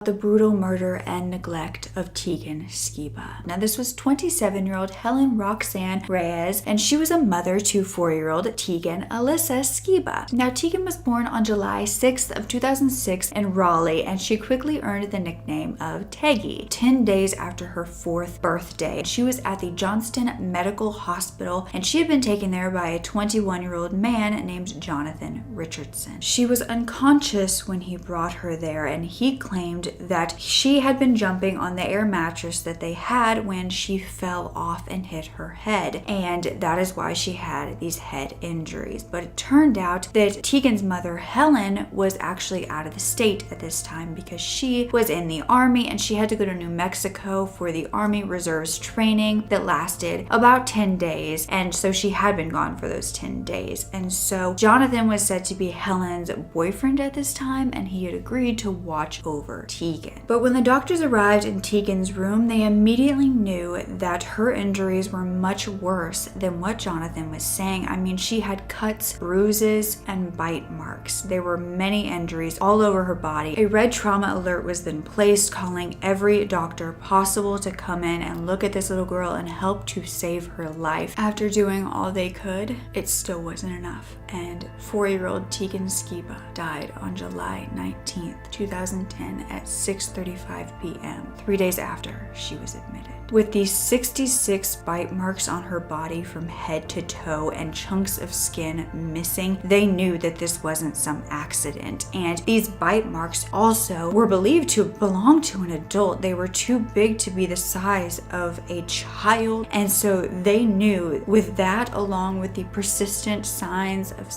the brutal murder and neglect of Tegan Skiba. Now, this was 27-year-old Helen Roxanne Reyes, and she was a mother to 4-year-old Tegan Alyssa Skiba. Now, Tegan was born on July 6th of 2006 in Raleigh, and she quickly earned the nickname of Teggy. 10 days after her 4th birthday, she was at the Johnston Medical Hospital, and she had been taken there by a 21-year-old man named Jonathan Richardson. She was unconscious when he brought her there, and he claimed that she had been jumping on the air mattress that they had when she fell off and hit her head, and that is why she had these head injuries. But it turned out that Tegan's mother, Helen, was actually out of the state at this time because she was in the Army, and she had to go to New Mexico for the Army Reserves training that lasted about 10 days, and so she had been gone for those 10 days. And so Jonathan was said to be Helen's boyfriend at this time, and he had agreed to watch over Tegan. But when the doctors arrived in Tegan's room, they immediately knew that her injuries were much worse than what Jonathan was saying. I mean, she had cuts, bruises, and bite marks. There were many injuries all over her body. A red trauma alert was then placed, calling every doctor possible to come in and look at this little girl and help to save her life. After doing all they could, it still wasn't enough, and 4-year-old Tegan Skiba died on July 19th, 2010 at 6:35 p.m., 3 days after she was admitted. With these 66 bite marks on her body from head to toe and chunks of skin missing, they knew that this wasn't some accident. And these bite marks also were believed to belong to an adult. They were too big to be the size of a child. And so they knew, with that, along with the persistent signs of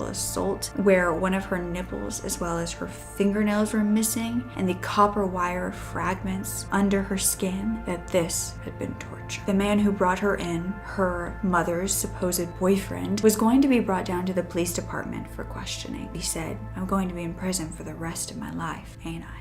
assault, where one of her nipples as well as her fingernails were missing and the copper wire fragments under her skin, that this had been torture. The man who brought her in, her mother's supposed boyfriend, was going to be brought down to the police department for questioning. He said, "I'm going to be in prison for the rest of my life, ain't I?"